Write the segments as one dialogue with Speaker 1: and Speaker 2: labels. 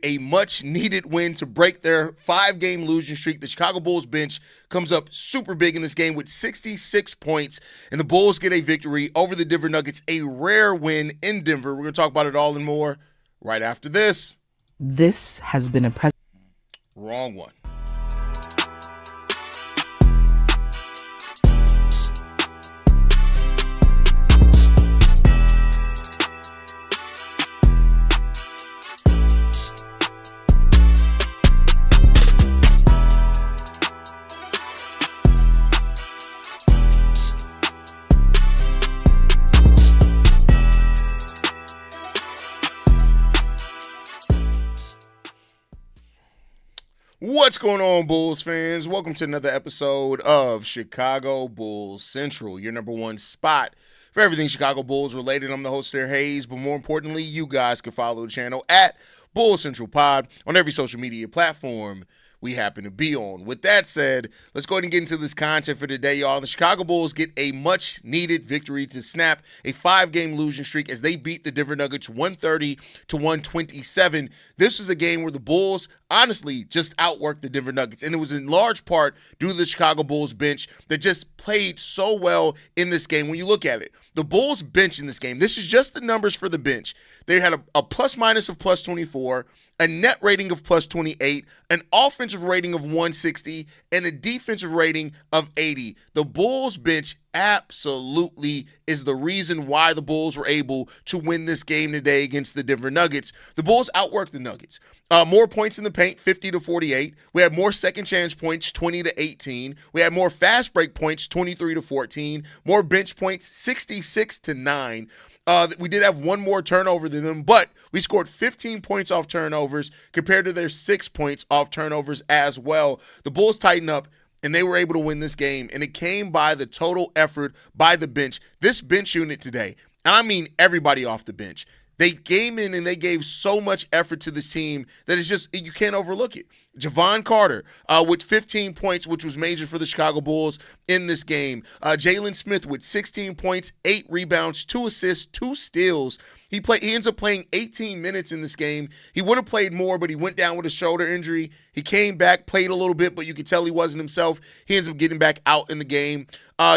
Speaker 1: a much-needed win to break their 5-game losing streak. The Chicago Bulls bench comes up super big in this game with 66 points, and the Bulls get a victory over the Denver Nuggets, a rare win in Denver. We're going to talk about it all and more right after this.
Speaker 2: This has been a
Speaker 1: Wrong one. What's going on, Bulls fans? Welcome to another episode of Chicago Bulls Central, your number one spot for everything Chicago Bulls related. I'm the host there, Haize, but more importantly, you guys can follow the channel at Bulls Central Pod on every social media platform we happen to be on. With that said, let's go ahead and get into this content for today, y'all. The Chicago Bulls get a much-needed victory to snap a 5-game losing streak as they beat the Denver Nuggets 130-127. This was a game where the Bulls honestly just outworked the Denver Nuggets, and it was in large part due to the Chicago Bulls bench that just played so well in this game. When you look at it, the Bulls bench in this game, this is just the numbers for the bench. They had a plus-minus of plus 24, a net rating of plus 28, an offensive rating of 160, and a defensive rating of 80. The Bulls bench absolutely is the reason why the Bulls were able to win this game today against the Denver Nuggets. The Bulls outworked the Nuggets. More points in the paint, 50-48. We had more second chance points, 20-18. We had more fast break points, 23-14. More bench points, 66-9. We did have one more turnover than them, but we scored 15 points off turnovers compared to their 6 points off turnovers as well. The Bulls tightened up, and they were able to win this game, and it came by the total effort by the bench. This bench unit today, and I mean everybody off the bench, they came in and they gave so much effort to this team that it's just, you can't overlook it. Javon Carter with 15 points, which was major for the Chicago Bulls in this game. Jalen Smith with 16 points, 8 rebounds, 2 assists, 2 steals. He ends up playing 18 minutes in this game. He would have played more, but he went down with a shoulder injury. He came back, played a little bit, but you could tell he wasn't himself. He ends up getting back out in the game.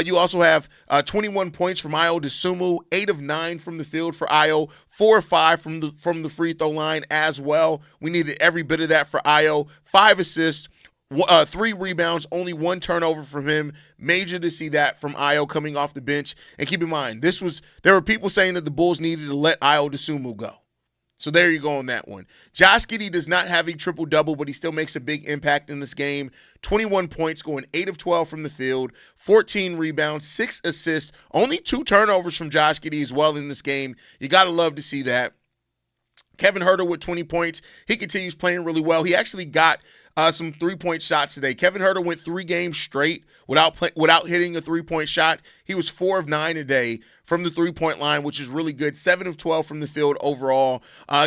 Speaker 1: You also have 21 points from Ayo Dosunmu, 8 of 9 from the field for Ayo, 4 of 5 from the free throw line as well. We needed every bit of that for Ayo. 5 assists, 3 rebounds, only 1 turnover from him. Major to see that from Ayo coming off the bench. And keep in mind, there were people saying that the Bulls needed to let Ayo Dosunmu go. So there you go on that one. Josh Giddey does not have a triple-double, but he still makes a big impact in this game. 21 points, going 8 of 12 from the field, 14 rebounds, 6 assists, only 2 turnovers from Josh Giddey as well in this game. You got to love to see that. Kevin Huerter with 20 points. He continues playing really well. He actually got some three-point shots today. Kevin Huerter went 3 games straight without hitting a three-point shot. He was 4 of 9 today from the three-point line, which is really good. 7 of 12 from the field overall.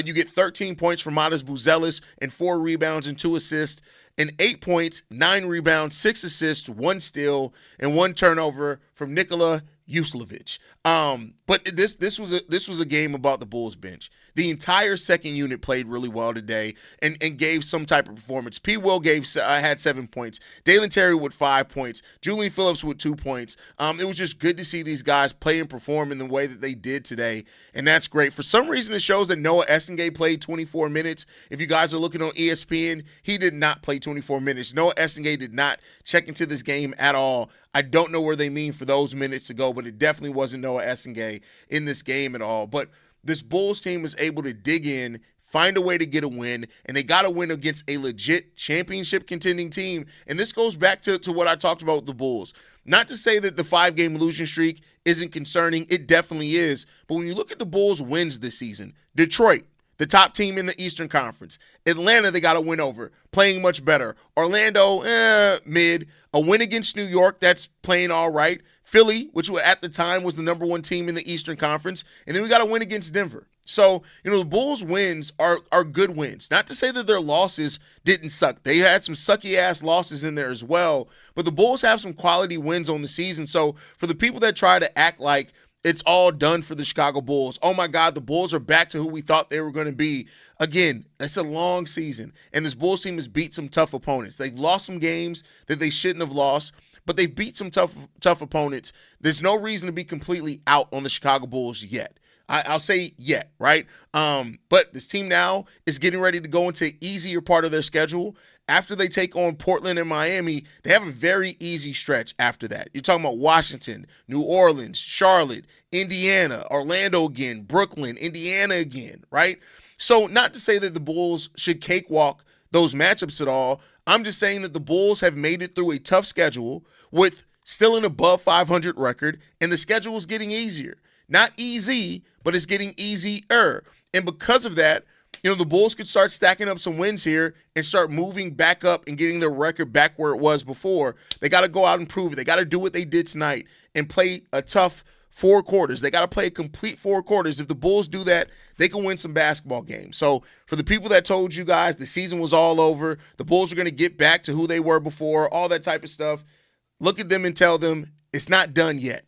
Speaker 1: You get 13 points from Nikola Vucevic and 4 rebounds and 2 assists, and 8 points, 9 rebounds, 6 assists, 1 steal, and 1 turnover from Nikola Vucevic. But this was a game about the Bulls bench. The entire second unit played really well today and gave some type of performance. P. Will had 7 points. Dalen Terry with 5 points. Julian Phillips with 2 points. It was just good to see these guys play and perform in the way that they did today, and that's great. For some reason, it shows that Noah Essengay played 24 minutes. If you guys are looking on ESPN, he did not play 24 minutes. Noah Essengay did not check into this game at all. I don't know where they mean for those minutes to go, but it definitely wasn't Noah Essengay in this game at all. But this Bulls team was able to dig in, find a way to get a win, and they got a win against a legit championship-contending team. And this goes back to what I talked about with the Bulls. Not to say that the 5-game losing streak isn't concerning. It definitely is. But when you look at the Bulls' wins this season, Detroit, the top team in the Eastern Conference. Atlanta, they got a win over, playing much better. Orlando, mid. A win against New York, that's playing all right. Philly, which at the time was the number 1 team in the Eastern Conference. And then we got a win against Denver. So, the Bulls' wins are good wins. Not to say that their losses didn't suck. They had some sucky-ass losses in there as well. But the Bulls have some quality wins on the season. So, for the people that try to act like it's all done for the Chicago Bulls, oh my God, the Bulls are back to who we thought they were going to be. again, it's a long season, and this Bulls team has beat some tough opponents. They've lost some games that they shouldn't have lost, but they've beat some tough opponents. There's no reason to be completely out on the Chicago Bulls yet. I'll say yet, right? But this team now is getting ready to go into an easier part of their schedule. After they take on Portland and Miami, they have a very easy stretch after that. You're talking about Washington, New Orleans, Charlotte, Indiana, Orlando again, Brooklyn, Indiana again, right? So not to say that the Bulls should cakewalk those matchups at all. I'm just saying that the Bulls have made it through a tough schedule with still an above 500 record, and the schedule is getting easier. Not easy, but it's getting easier. And because of that, the Bulls could start stacking up some wins here and start moving back up and getting their record back where it was before. They got to go out and prove it. They got to do what they did tonight and play a tough 4 quarters. They got to play a complete 4 quarters. If the Bulls do that, they can win some basketball games. So for the people that told you guys the season was all over, the Bulls are going to get back to who they were before, all that type of stuff, look at them and tell them it's not done yet.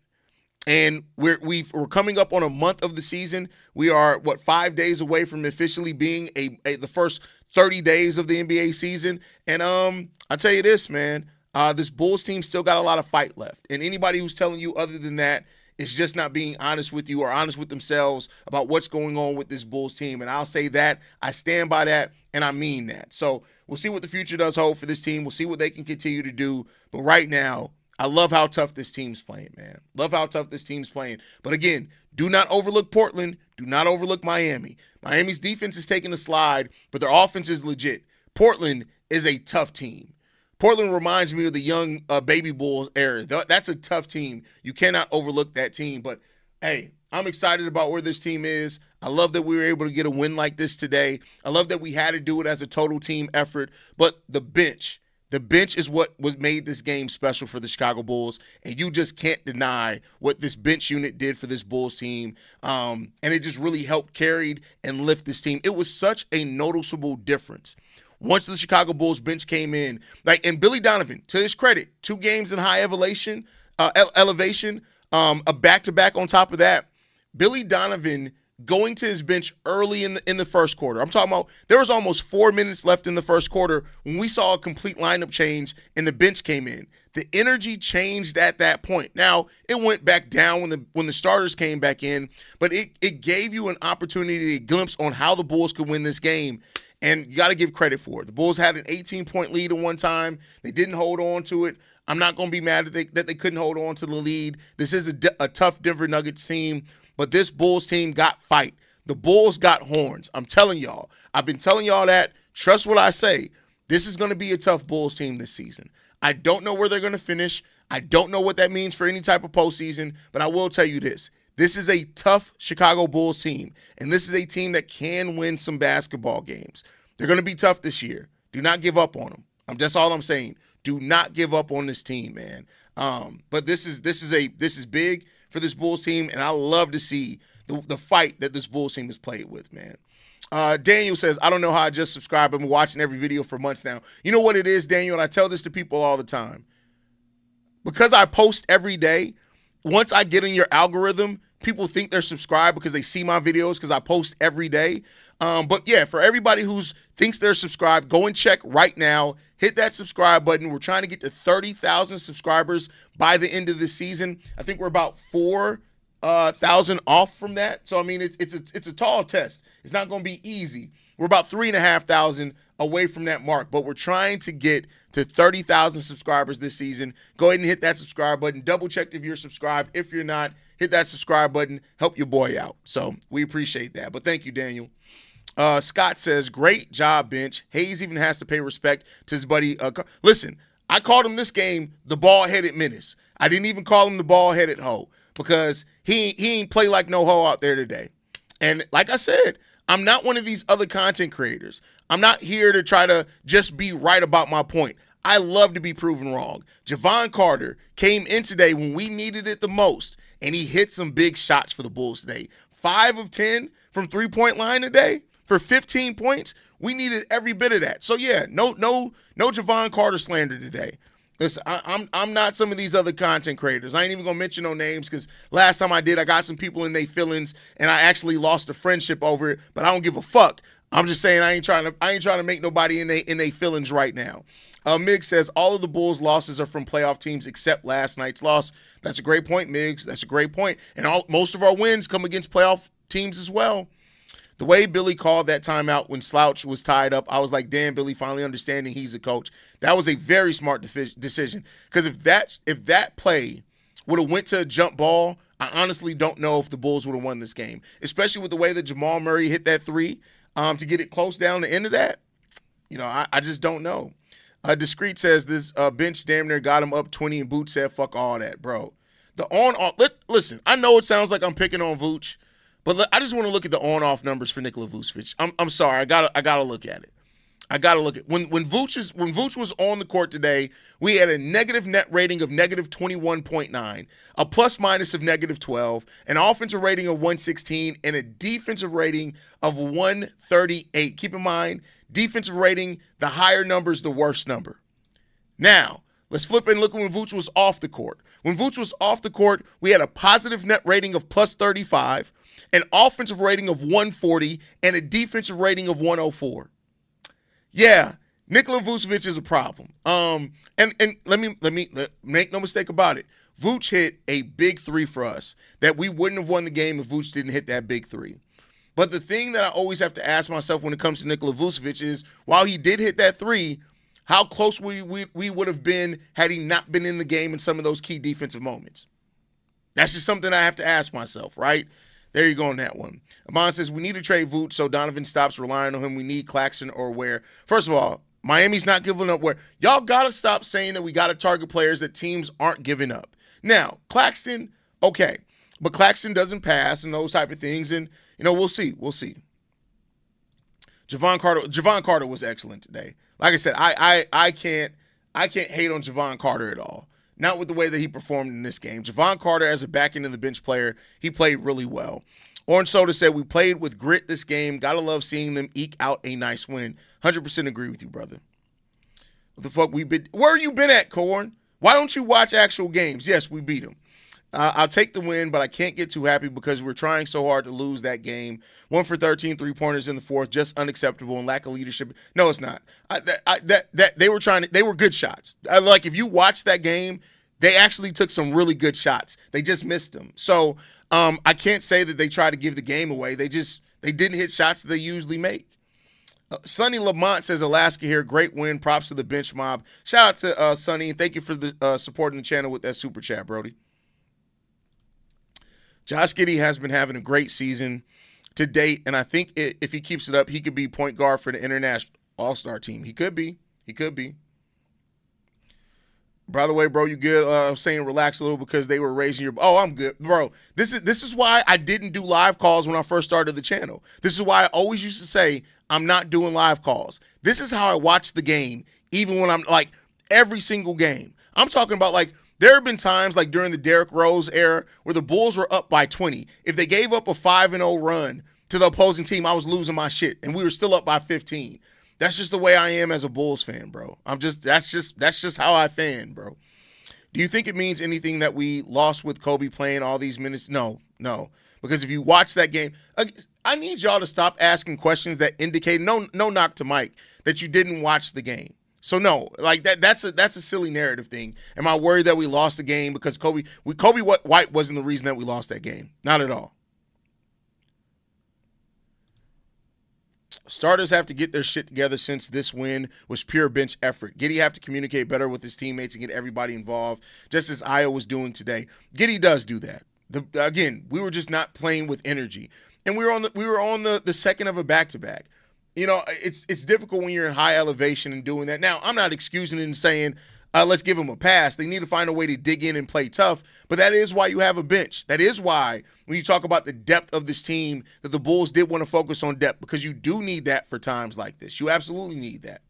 Speaker 1: And we're coming up on a month of the season. We are, 5 days away from officially being the first 30 days of the NBA season. And I'll tell you this, man, this Bulls team still got a lot of fight left. And anybody who's telling you other than that is just not being honest with you or honest with themselves about what's going on with this Bulls team. And I'll say that, I stand by that, and I mean that. So we'll see what the future does hold for this team. We'll see what they can continue to do. But right now, I love how tough this team's playing, man. Love how tough this team's playing. But again, do not overlook Portland. Do not overlook Miami. Miami's defense is taking a slide, but their offense is legit. Portland is a tough team. Portland reminds me of the young Baby Bulls era. That's a tough team. You cannot overlook that team. But, hey, I'm excited about where this team is. I love that we were able to get a win like this today. I love that we had to do it as a total team effort. But the bench is what made this game special for the Chicago Bulls, and you just can't deny what this bench unit did for this Bulls team, and it just really helped carry and lift this team. It was such a noticeable difference. Once the Chicago Bulls bench came in, and Billy Donovan, to his credit, 2 games in high elevation, a back-to-back on top of that. Billy Donovan going to his bench early in the first quarter. I'm talking about there was almost 4 minutes left in the first quarter when we saw a complete lineup change and the bench came in. The energy changed at that point. Now, it went back down when the starters came back in, but it gave you an opportunity, a glimpse on how the Bulls could win this game, and you got to give credit for it. The Bulls had an 18-point lead at one time. They didn't hold on to it. I'm not going to be mad that they couldn't hold on to the lead. This is a tough Denver Nuggets team. But this Bulls team got fight. The Bulls got horns. I'm telling y'all. I've been telling y'all that. Trust what I say. This is going to be a tough Bulls team this season. I don't know where they're going to finish. I don't know what that means for any type of postseason, but I will tell you this. This is a tough Chicago Bulls team, and this is a team that can win some basketball games. They're going to be tough this year. Do not give up on them. That's all I'm saying. Do not give up on this team, man. But this is big for this Bulls team, and I love to see the fight that this Bulls team has played with, man. Daniel says, I don't know how I just subscribed. I've been watching every video for months now. You know what it is, Daniel, and I tell this to people all the time. Because I post every day, once I get in your algorithm, people think they're subscribed because they see my videos because I post every day. But, yeah, for everybody who thinks they're subscribed, go and check right now. Hit that subscribe button. We're trying to get to 30,000 subscribers by the end of the season. I think we're about 4,000 off from that. So, I mean, it's a tall test. It's not going to be easy. We're about 3,500 away from that mark, but we're trying to get to 30,000 subscribers this season. Go ahead and hit that subscribe button. Double check if you're subscribed. If you're not, hit that subscribe button. Help your boy out. So we appreciate that. But thank you, Daniel. Scott says, great job, bench. Haize even has to pay respect to his buddy. Listen, I called him this game the ball-headed menace. I didn't even call him the ball-headed hoe because he ain't play like no hoe out there today. And like I said, I'm not one of these other content creators. I'm not here to try to just be right about my point. I love to be proven wrong. Javon Carter came in today when we needed it the most, and he hit some big shots for the Bulls today. 5 of 10 from three-point line today for 15 points. We needed every bit of that. So, yeah, no Javon Carter slander today. Listen, I'm not some of these other content creators. I ain't even going to mention no names because last time I did, I got some people in their feelings, and I actually lost a friendship over it, but I don't give a fuck. I'm just saying I ain't trying to make nobody in they feelings right now. Miggs says all of the Bulls' losses are from playoff teams except last night's loss. That's a great point, Miggs. That's a great point. And most of our wins come against playoff teams as well. The way Billy called that timeout when Slouch was tied up, I was like, damn, Billy finally understanding he's a coach. That was a very smart decision. Because if that play would have went to a jump ball, I honestly don't know if the Bulls would have won this game, especially with the way that Jamal Murray hit that three to get it close down the end of that. I just don't know. Discreet says this bench damn near got him up 20, and Boot said, fuck all that, bro. Listen, I know it sounds like I'm picking on Vooch, but I just want to look at the on-off numbers for Nikola Vucevic. I'm sorry, I gotta look at it. I gotta look at when Vooch was on the court today. We had a negative net rating of negative 21.9, a plus minus of negative 12, an offensive rating of 116, and a defensive rating of 138. Keep in mind, defensive rating, the higher number is the worst number. Now, let's flip and look at when Vooch was off the court. When Vooch was off the court, we had a positive net rating of plus 35, an offensive rating of 140, and a defensive rating of 104. Yeah, Nikola Vucevic is a problem. And let me make no mistake about it. Vooch hit a big three for us that we wouldn't have won the game if Vooch didn't hit that big three. But the thing that I always have to ask myself when it comes to Nikola Vucevic is, while he did hit that three, how close we would have been had he not been in the game in some of those key defensive moments. That's just something I have to ask myself, right? There you go on that one. Amon says, we need to trade Vooch so Donovan stops relying on him. We need Claxton or Ware. First of all, Miami's not giving up Ware. Y'all got to stop saying that we got to target players that teams aren't giving up. Now, Claxton, okay. But Claxton doesn't pass and those type of things. And, we'll see. We'll see. Javon Carter was excellent today. Like I said, I can't hate on Javon Carter at all. Not with the way that he performed in this game. Javon Carter, as a back end of the bench player, he played really well. Orange Soda said, we played with grit this game. Gotta love seeing them eke out a nice win. 100% agree with you, brother. What the fuck where you been at, Corn? Why don't you watch actual games? Yes, we beat them. I'll take the win, but I can't get too happy because we're trying so hard to lose that game. 1 for 13 3-pointers in the fourth, just unacceptable and lack of leadership. No, it's not. They were good shots. Like, if you watch that game, they actually took some really good shots. They just missed them. So I can't say that they tried to give the game away. They didn't hit shots that they usually make. Sonny Lamont says, Alaska here, great win. Props to the bench mob. Shout out to Sonny, and thank you for the supporting the channel with that super chat, Brody. Josh Giddey has been having a great season to date, and I think if he keeps it up, he could be point guard for the international all-star team. He could be. By the way, bro, you good? I'm saying relax a little because they were raising your – oh, I'm good. Bro, this is why I didn't do live calls when I first started the channel. This is why I always used to say I'm not doing live calls. This is how I watch the game, even when I'm – like, every single game. I'm talking about, like – there have been times, like during the Derrick Rose era, where the Bulls were up by 20. If they gave up a 5-0 run to the opposing team, I was losing my shit, and we were still up by 15. That's just the way I am as a Bulls fan, bro. That's just how I fan, bro. Do you think it means anything that we lost with Kobe playing all these minutes? No. Because if you watch that game, I need y'all to stop asking questions that indicate, no knock to Mike, that you didn't watch the game. So no, like that's a silly narrative thing. Am I worried that we lost the game because Kobe White wasn't the reason that we lost that game? Not at all. Starters have to get their shit together since this win was pure bench effort. Giddey have to communicate better with his teammates and get everybody involved, just as Ayo was doing today. Giddey does do that. Again, we were just not playing with energy, and we were on the second of a back-to-back. It's difficult when you're in high elevation and doing that. Now, I'm not excusing it and saying, let's give them a pass. They need to find a way to dig in and play tough, but that is why you have a bench. That is why, when you talk about the depth of this team, that the Bulls did want to focus on depth, because you do need that for times like this. You absolutely need that.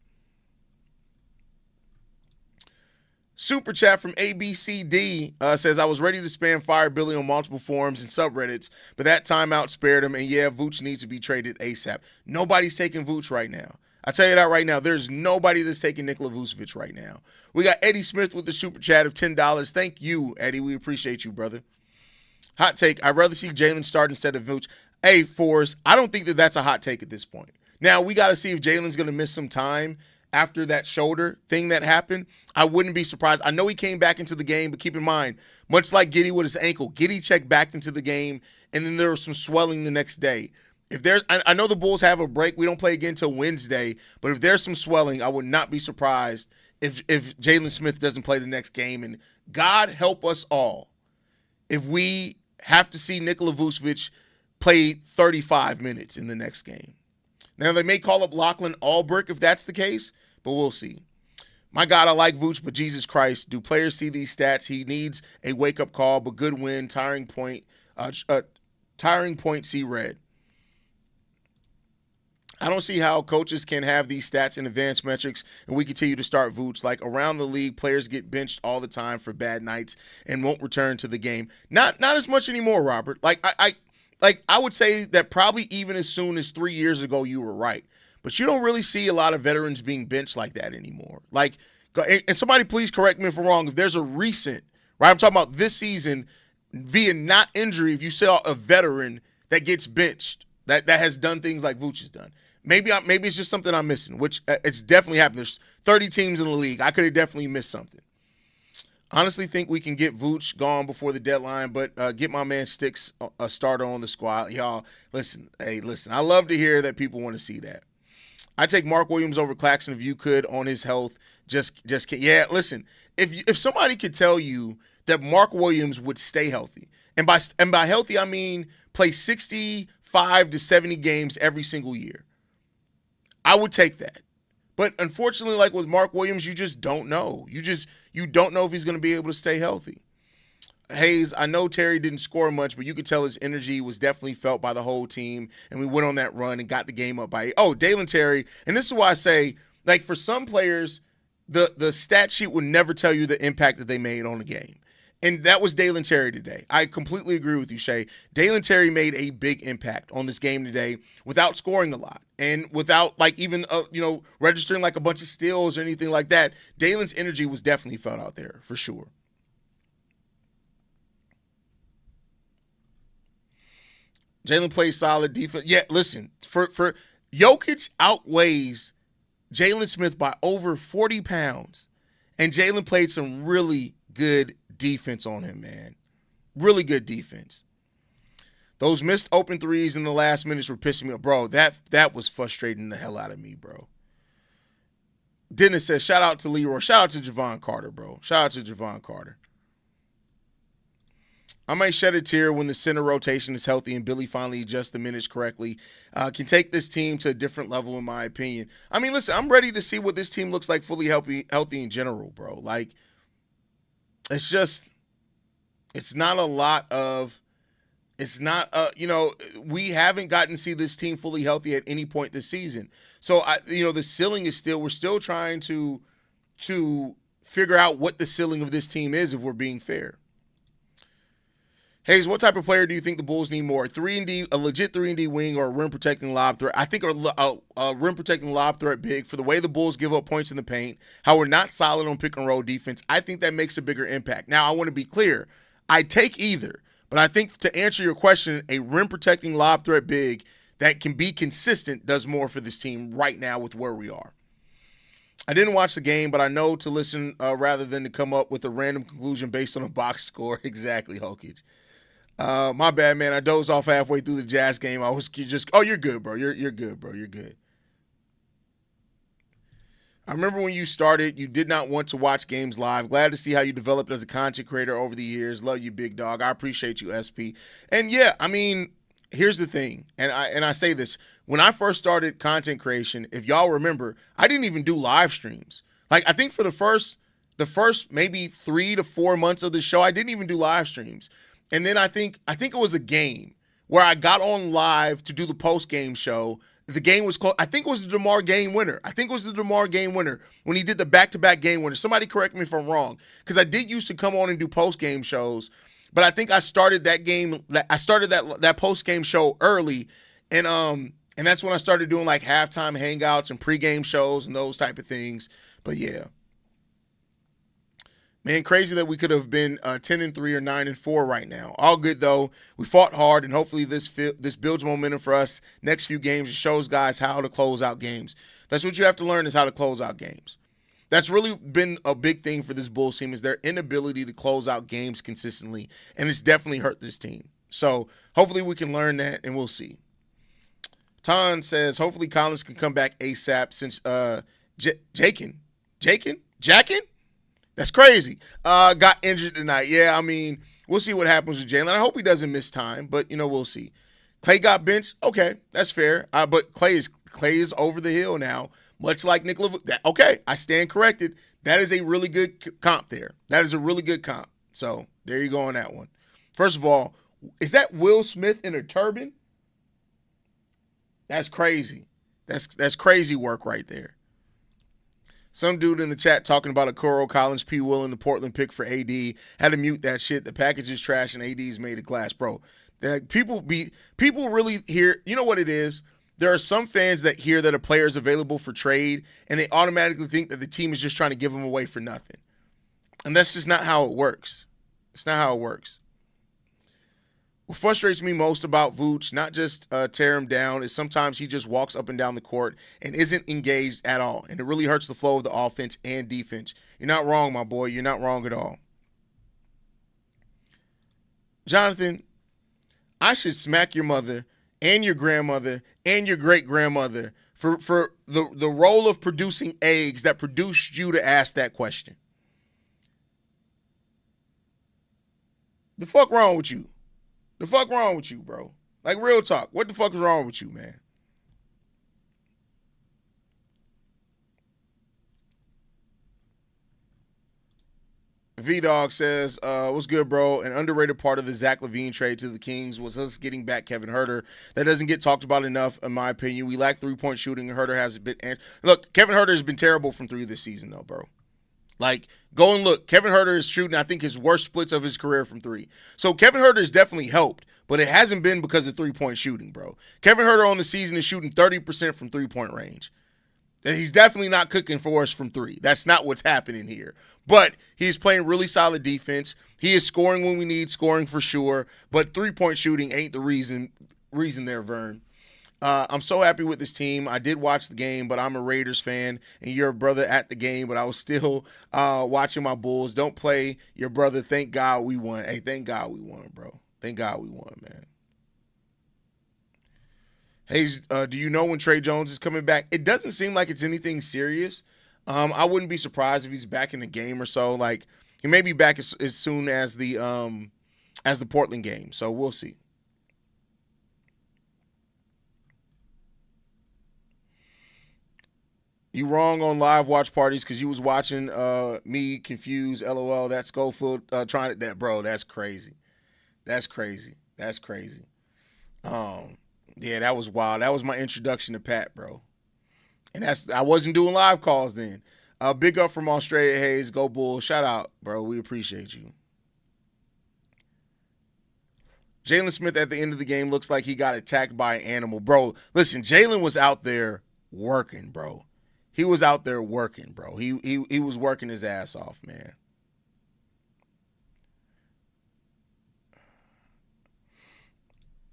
Speaker 1: Super chat from ABCD says, I was ready to spam Fire Billy on multiple forums and subreddits, but that timeout spared him, and yeah, Vooch needs to be traded ASAP. Nobody's taking Vooch right now. I tell you that right now. There's nobody that's taking Nikola Vucevic right now. We got Eddie Smith with the super chat of $10. Thank you, Eddie. We appreciate you, brother. Hot take, I'd rather see Jalen start instead of Vooch. Hey, Forrest, I don't think that that's a hot take at this point. Now, we got to see if Jalen's going to miss some time after that shoulder thing that happened. I wouldn't be surprised. I know he came back into the game, but keep in mind, much like Giddey with his ankle, Giddey checked back into the game, and then there was some swelling the next day. If there's, I know the Bulls have a break. We don't play again until Wednesday, but if there's some swelling, I would not be surprised if Jalen Smith doesn't play the next game. And God help us all if we have to see Nikola Vucevic play 35 minutes in the next game. Now, they may call up Lachlan Albrick if that's the case, but we'll see. My God, I like Vooch, but Jesus Christ, do players see these stats? He needs a wake-up call, but good win, tiring point, see red. I don't see how coaches can have these stats in advanced metrics and we continue to start Vooch. Like, around the league, players get benched all the time for bad nights and won't return to the game. Not as much anymore, Robert. Like, I would say that probably even as soon as 3 years ago, you were right. But you don't really see a lot of veterans being benched like that anymore. Like, and somebody please correct me if I'm wrong. If there's a recent, right, I'm talking about this season, via not injury, if you saw a veteran that gets benched, that has done things like Vooch has done. Maybe it's just something I'm missing, which it's definitely happened. There's 30 teams in the league. I could have definitely missed something. Honestly think we can get Vooch gone before the deadline, but get my man Sticks a starter on the squad. Y'all, listen. I love to hear that people want to see that. I take Mark Williams over Claxton if you could on his health. Just yeah, listen. If somebody could tell you that Mark Williams would stay healthy, and by healthy I mean play 65 to 70 games every single year, I would take that. But unfortunately, like with Mark Williams, you just don't know. You don't know if he's going to be able to stay healthy. Haize, I know Terry didn't score much, but you could tell his energy was definitely felt by the whole team, and we went on that run and got the game up by Dalen Terry. And this is why I say, like, for some players, the stat sheet would never tell you the impact that they made on the game. And that was Dalen Terry today. I completely agree with you, Shay. Dalen Terry made a big impact on this game today without scoring a lot and without, like, even, registering, like, a bunch of steals or anything like that. Dalen's energy was definitely felt out there, for sure. Jalen plays solid defense. Yeah, listen, for Jokic outweighs Jalen Smith by over 40 pounds, and Jalen played some really good defense on him, man. Really good defense. Those missed open threes in the last minutes were pissing me off. Bro, that was frustrating the hell out of me, bro. Dennis says, shout out to Leroy. Shout out to Javon Carter, bro. Shout out to Javon Carter. I might shed a tear when the center rotation is healthy and Billy finally adjusts the minutes correctly. Can take this team to a different level, in my opinion. I mean, listen, I'm ready to see what this team looks like fully healthy in general, bro. Like, it's not a lot of, we haven't gotten to see this team fully healthy at any point this season. So, the ceiling is we're still trying to figure out what the ceiling of this team is, if we're being fair. Haize, what type of player do you think the Bulls need more? A legit 3-and-D wing, or a rim-protecting lob threat? I think a rim-protecting lob threat big, for the way the Bulls give up points in the paint, how we're not solid on pick-and-roll defense. I think that makes a bigger impact. Now, I want to be clear. I take either, but I think to answer your question, a rim-protecting lob threat big that can be consistent does more for this team right now with where we are. I didn't watch the game, but I know to listen rather than to come up with a random conclusion based on a box score. Exactly, Hokage. My bad, man. I dozed off halfway through the Jazz game. I was just, you're good, bro. You're good, bro. You're good. I remember when you started, you did not want to watch games live. Glad to see how you developed as a content creator over the years. Love you, big dog. I appreciate you, SP. And yeah, I mean, here's the thing, and I say this. When I first started content creation, if y'all remember, I didn't even do live streams. Like, I think for the first maybe 3 to 4 months of the show, I didn't even do live streams. And then I think it was a game where I got on live to do the post-game show. The game was close. I think it was the DeMar game winner. When he did the back-to-back game winner. Somebody correct me if I'm wrong, because I did used to come on and do post-game shows, but I think I started that game. I started that post-game show early, and that's when I started doing like halftime hangouts and pregame shows and those type of things. But yeah. Man, crazy that we could have been 10-3 or 9-4 right now. All good though. We fought hard, and hopefully this builds momentum for us next few games. It shows guys how to close out games. That's what you have to learn, is how to close out games. That's really been a big thing for this Bulls team, is their inability to close out games consistently, and it's definitely hurt this team. So hopefully we can learn that, and we'll see. Ton says hopefully Collins can come back ASAP since Jackin? That's crazy. Got injured tonight. Yeah, I mean, we'll see what happens with Jalen. I hope he doesn't miss time, but, we'll see. Clay got benched. Okay, that's fair. But Clay is over the hill now, much like Nikola Vucevic. Okay, I stand corrected. That is a really good comp there. That is a really good comp. So there you go on that one. First of all, is that Will Smith in a turban? That's crazy. That's crazy work right there. Some dude in the chat talking about a Okoro, Collins, P. Will, and the Portland pick for AD. Had to mute that shit. The package is trash and AD's made of glass. Bro, people really hear, you know what it is? There are some fans that hear that a player is available for trade, and they automatically think that the team is just trying to give him away for nothing. And that's just not how it works. It's not how it works. What frustrates me most about Vooch, not just tear him down, is sometimes he just walks up and down the court and isn't engaged at all. And it really hurts the flow of the offense and defense. You're not wrong, my boy. You're not wrong at all. Jonathan, I should smack your mother and your grandmother and your great-grandmother for the role of producing eggs that produced you to ask that question. The fuck wrong with you? The fuck wrong with you, bro? Like, real talk. What the fuck is wrong with you, man? V-Dog says, what's good, bro? An underrated part of the Zach LaVine trade to the Kings was us getting back Kevin Huerter. That doesn't get talked about enough, in my opinion. We lack three-point shooting. Huerter has a bit. Look, Kevin Huerter has been terrible from three this season, though, bro. Like, go and look. Kevin Huerter is shooting, I think, his worst splits of his career from three. So Kevin Huerter has definitely helped, but it hasn't been because of three-point shooting, bro. Kevin Huerter on the season is shooting 30% from three-point range. And he's definitely not cooking for us from three. That's not what's happening here. But he's playing really solid defense. He is scoring when we need scoring for sure, but three-point shooting ain't the reason there, Vern. I'm so happy with this team. I did watch the game, but I'm a Raiders fan, and you're a brother at the game, but I was still watching my Bulls. Don't play your brother. Thank God we won. Hey, thank God we won, bro. Thank God we won, man. Haize, do you know when Trey Jones is coming back? It doesn't seem like it's anything serious. I wouldn't be surprised if he's back in the game or so. Like, he may be back as soon as the Portland game, so we'll see. You wrong on live watch parties because you was watching me confused. LOL. That's Schofield trying to that, bro. That's crazy. That's crazy. That's crazy. Yeah, that was wild. That was my introduction to Pat, bro. And I wasn't doing live calls then. Big up from Australia, Haize. Go Bulls. Shout out, bro. We appreciate you. Jalen Smith at the end of the game looks like he got attacked by an animal. Bro, listen, Jalen was out there working, bro. He was out there working, bro. He was working his ass off, man.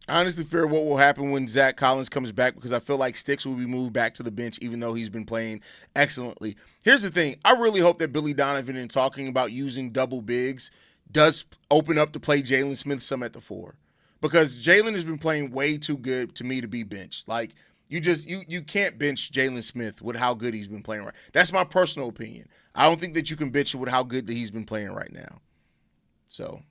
Speaker 1: I honestly fear what will happen when Zach Collins comes back because I feel like Sticks will be moved back to the bench even though he's been playing excellently. Here's the thing. I really hope that Billy Donovan, in talking about using double bigs, does open up to play Jalen Smith some at the four because Jalen has been playing way too good to me to be benched. Like, you can't bench Jalen Smith with how good he's been playing right. That's my personal opinion. I don't think that you can bench him with how good that he's been playing right now. So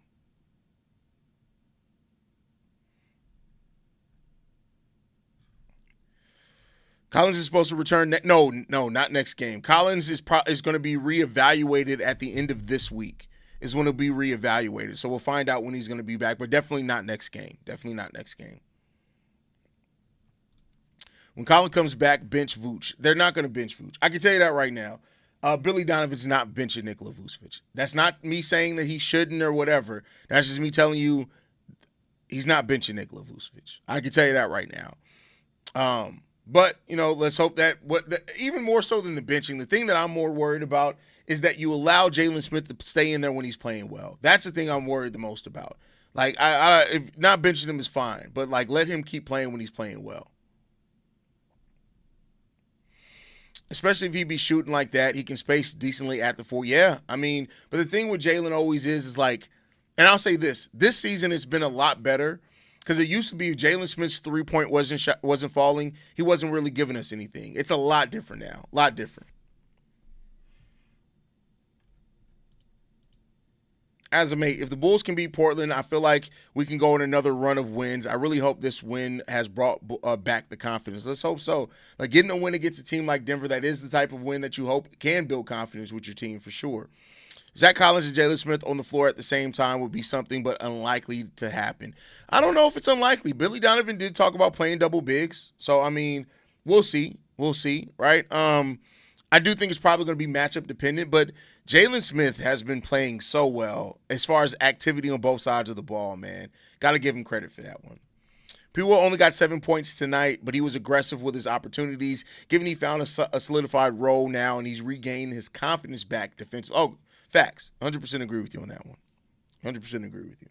Speaker 1: Collins is supposed to return. No, not next game. Collins is going to be reevaluated at the end of this week. Is going to be reevaluated. So we'll find out when he's going to be back, but definitely not next game. Definitely not next game. When Colin comes back, bench Vooch. They're not going to bench Vooch. I can tell you that right now. Billy Donovan's not benching Nikola Vucevic. That's not me saying that he shouldn't or whatever. That's just me telling you he's not benching Nikola Vucevic. I can tell you that right now. But, let's hope that even more so than the benching, the thing that I'm more worried about is that you allow Jalen Smith to stay in there when he's playing well. That's the thing I'm worried the most about. Like, if not benching him is fine, but like let him keep playing when he's playing well. Especially if he be shooting like that, he can space decently at the 4. Yeah, but the thing with Jalen always is like, and I'll say this season it's been a lot better because it used to be Jalen Smith's 3-point wasn't falling. He wasn't really giving us anything. It's a lot different now, a lot different. As a mate, if the Bulls can beat Portland, I feel like we can go on another run of wins. I really hope this win has brought back the confidence. Let's hope so. Like getting a win against a team like Denver, that is the type of win that you hope can build confidence with your team for sure. Zach Collins and Jalen Smith on the floor at the same time would be something, but unlikely to happen. I don't know if it's unlikely. Billy Donovan did talk about playing double bigs, so we'll see. We'll see, right? I do think it's probably going to be matchup dependent, but Jalen Smith has been playing so well as far as activity on both sides of the ball, man. Got to give him credit for that one. P-Will only got 7 points tonight, but he was aggressive with his opportunities, given he found a solidified role now, and he's regained his confidence back defensively. Oh, facts. 100% agree with you on that one. 100% agree with you.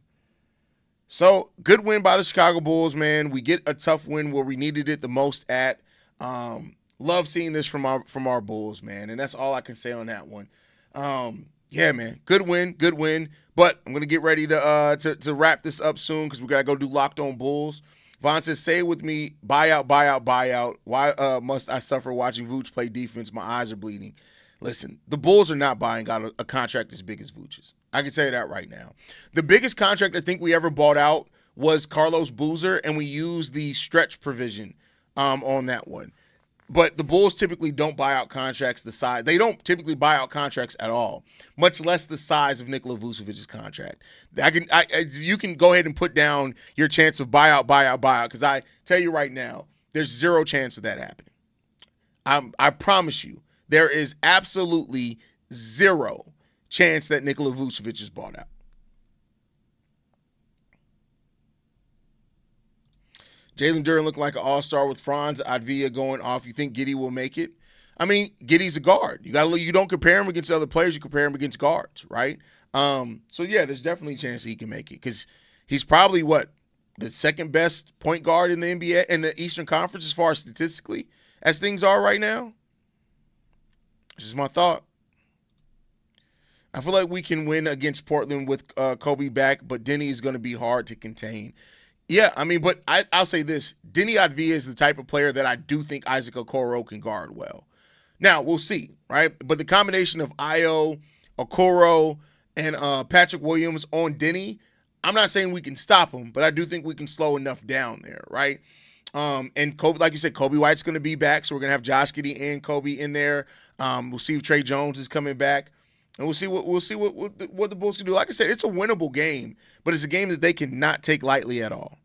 Speaker 1: So, good win by the Chicago Bulls, man. We get a tough win where we needed it the most at. Love seeing this from our Bulls, man, and that's all I can say on that one. Yeah, man, good win. But I'm gonna get ready to wrap this up soon because we gotta go do Locked On Bulls. Vaughn says, "Say it with me, buyout. Why must I suffer watching Vooch play defense? My eyes are bleeding." Listen, the Bulls are not buying out a contract as big as Vooch's. I can tell you that right now. The biggest contract I think we ever bought out was Carlos Boozer, and we used the stretch provision on that one. But the Bulls typically don't buy out contracts the size. They don't typically buy out contracts at all, much less the size of Nikola Vucevic's contract. You can go ahead and put down your chance of buyout, because I tell you right now, there's zero chance of that happening. I promise you, there is absolutely zero chance that Nikola Vucevic is bought out. Jalen Duren looking like an all-star with Franz Advia going off. You think Giddey will make it? Giddey's a guard. You don't compare him against other players. You compare him against guards, right? So, yeah, there's definitely a chance that he can make it because he's probably, the second best point guard in the NBA, in the Eastern Conference as far as statistically as things are right now. This is my thought. I feel like we can win against Portland with Kobe back, but Denny is going to be hard to contain. Yeah, but I'll say this. Denny Advia is the type of player that I do think Isaac Okoro can guard well. Now, we'll see, right? But the combination of Ayo, Okoro, and Patrick Williams on Denny, I'm not saying we can stop him, but I do think we can slow enough down there, right? And Kobe, like you said, Kobe White's going to be back, so we're going to have Josh Giddey and Kobe in there. We'll see if Trey Jones is coming back. And we'll see what the Bulls can do. Like I said, it's a winnable game, but it's a game that they cannot take lightly at all.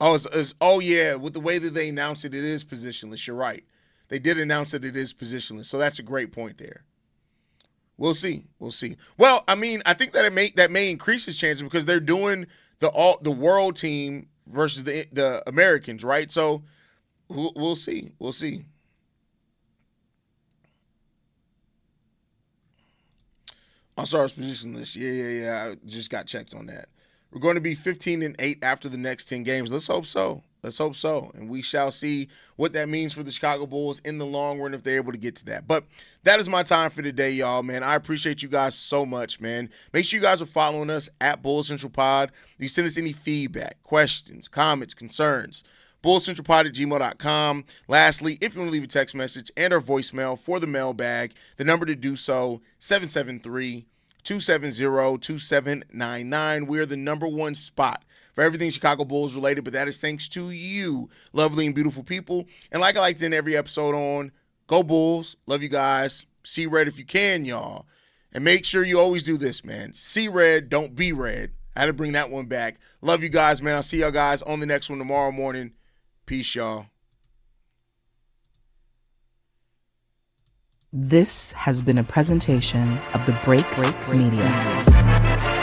Speaker 1: Oh yeah, with the way that they announced it, it is positionless. You're right. They did announce that it is positionless, so that's a great point there. We'll see. Well, I think that may increase his chances because they're doing the world team versus the Americans, right? So we'll see. All-Stars position list. Yeah. I just got checked on that. We're going to be 15-8 after the next 10 games. Let's hope so. And we shall see what that means for the Chicago Bulls in the long run if they're able to get to that. But that is my time for today, y'all, man. I appreciate you guys so much, man. Make sure you guys are following us at Bulls Central Pod. You send us any feedback, questions, comments, concerns. bullcentralpod@gmail.com. Lastly, if you want to leave a text message and or voicemail for the mailbag, the number to do so, 773-270-2799. We're the number one spot for everything Chicago Bulls related, but that is thanks to you, lovely and beautiful people. And like I like to end every episode on, go Bulls. Love you guys. See red if you can, y'all. And make sure you always do this, man. See red, don't be red. I had to bring that one back. Love you guys, man. I'll see y'all guys on the next one tomorrow morning. Peace, y'all.
Speaker 2: This has been a presentation of the Break Media.